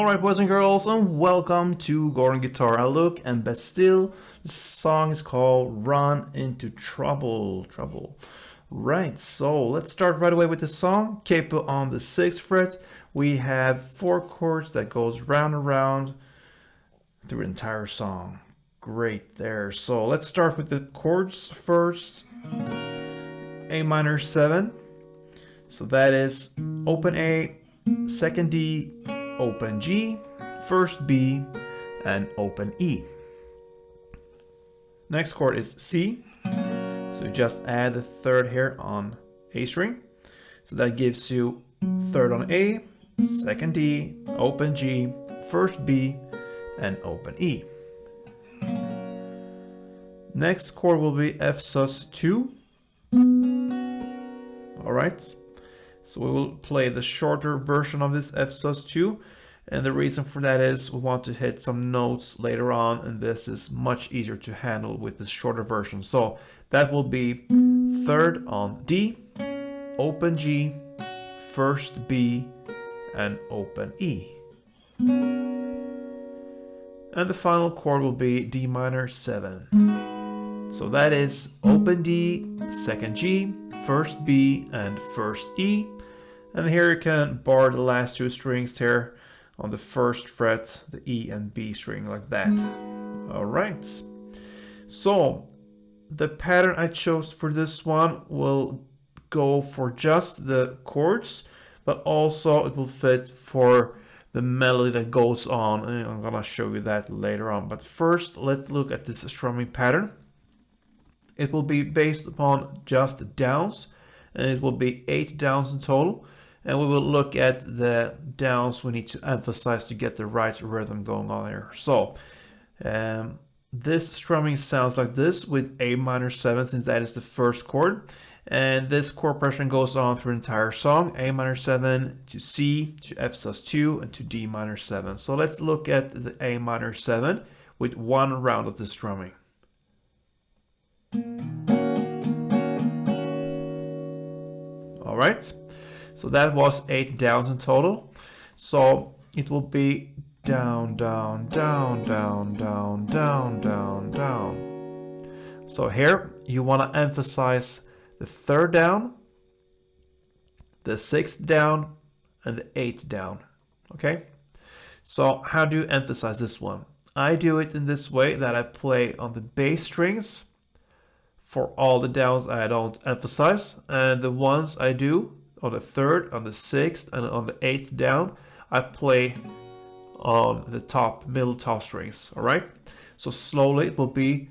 Alright, boys and girls, and welcome to Gordon Guitar Alok and Bastille. The song is called Run Into Trouble. Right, so let's start right away with the song. Capo on the 6th fret. We have 4 chords that goes round and round through the entire song. Great there. So let's start with the chords first. A minor 7. So that is open A, second D, open G, first B, and open E. Next chord is C. So you just add the third here on A string. So that gives you third on A, second D, open G, first B, and open E. Next chord will be F sus2. Alright. So we will play the shorter version of this F sus2, and the reason for that is we want to hit some notes later on, and this is much easier to handle with the shorter version. So that will be third on D, open G, first B, and open E. And the final chord will be D minor 7. So that is open D, second G, first B, and first E. And here you can bar the last 2 strings here on the 1st fret, the E and B string, like that. Alright. So the pattern I chose for this one will go for just the chords, but also it will fit for the melody that goes on, and I'm gonna show you that later on. But first, let's look at this strumming pattern. It will be based upon just downs, and it will be 8 downs in total. And we will look at the downs we need to emphasize to get the right rhythm going on here. So this strumming sounds like this with A minor 7, since that is the first chord. And this chord progression goes on through the entire song: A minor 7 to C to F sus2 and to D minor 7. So let's look at the A minor 7 with one round of the strumming. All right. So that was 8 downs in total. So it will be down, down, down, down, down, down, down, down. So here you want to emphasize the 3rd down, the 6th down, and the 8th down. Okay? So how do you emphasize this one? I do it in this way, that I play on the bass strings for all the downs I don't emphasize, and the ones I do on the 3rd, on the 6th, and on the 8th down, I play on the middle top strings. All right. So slowly it will be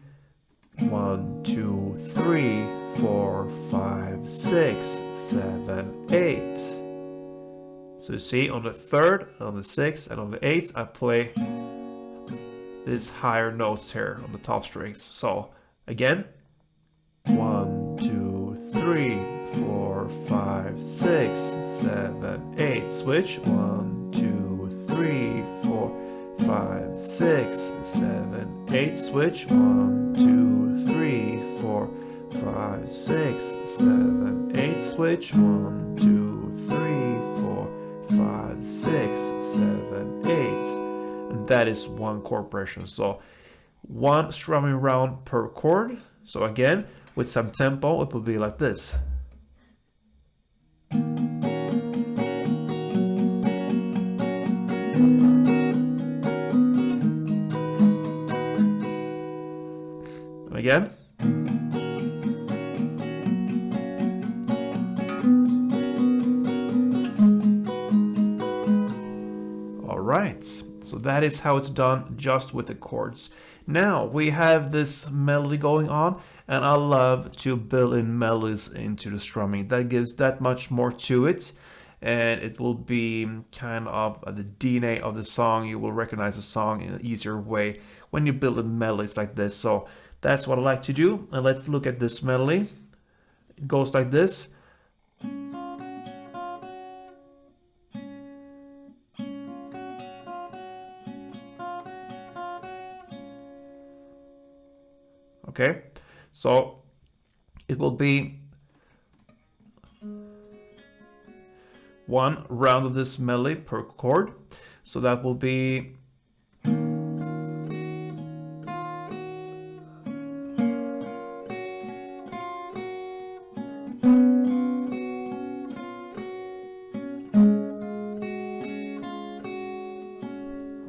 1, 2, 3, 4, 5, 6, 7, 8. So you see, on the 3rd, on the 6th, and on the 8th, I play these higher notes here on the top strings. So again, 1, 2, 3, 4, 5, 6, 7, 8. Switch. 1, 2, 3, 4, 5, 6, 7, 8. Switch. 1, 2, 3, 4, 5, 6, 7, 8. Switch. 1, 2, 3, 4, 5, 6, 7, 8. And that is one chord progression. So one strumming round per chord. So again, with some tempo, it will be like this. And again. All right. So that is how it's done just with the chords. Now we have this melody going on, and I love to build in melodies into the strumming. That gives that much more to it, and it will be kind of the DNA of the song. You will recognize the song in an easier way when you build in melodies like this. So that's what I like to do. And let's look at this melody. It goes like this. Okay, so it will be one round of this melody per chord. So that will be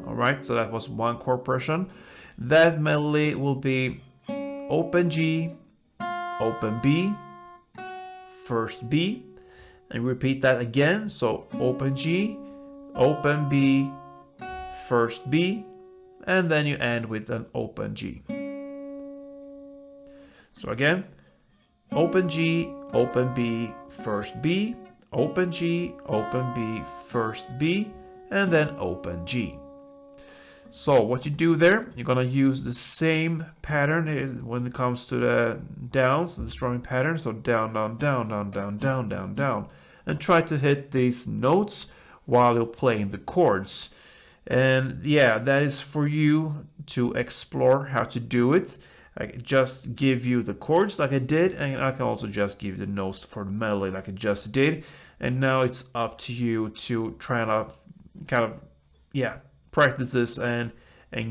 alright, so that was one chord progression. That melody will be open G, open B, first B, and repeat that again. So open G, open B, first B, and then you end with an open G. So again, open G, open B, first B, open G, open B, first B, and then open G. So what you do there, you're gonna use the same pattern when it comes to the downs, the strumming pattern. So down, down, down, down, down, down, down, down, and try to hit these notes while you're playing the chords. And yeah, that is for you to explore how to do it. I just give you the chords like I did, and I can also just give the notes for the melody like I just did. And now it's up to you to try to kind of, yeah, practice this and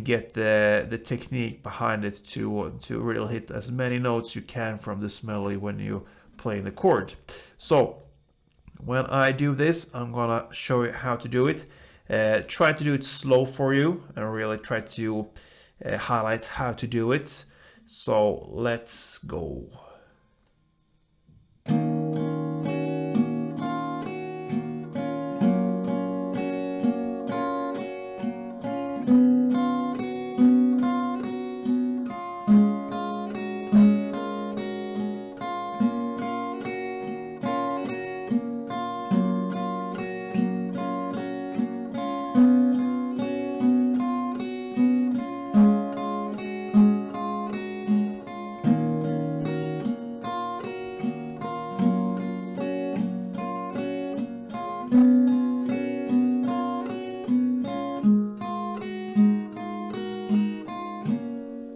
get the technique behind it to really hit as many notes you can from this melody when you play the chord. So when I do this, I'm gonna show you how to do it. Try to do it slow for you and really try to highlight how to do it. So let's go.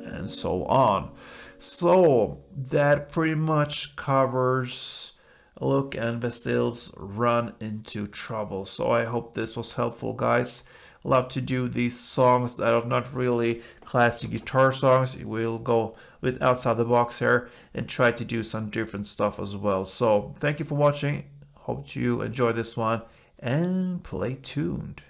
And so on. So that pretty much covers Alok and Bastille's Run Into Trouble. So I hope this was helpful, guys. Love to do these songs that are not really classic guitar songs. We'll go a bit outside the box here and try to do some different stuff as well. So thank you for watching. Hope you enjoy this one and play tuned.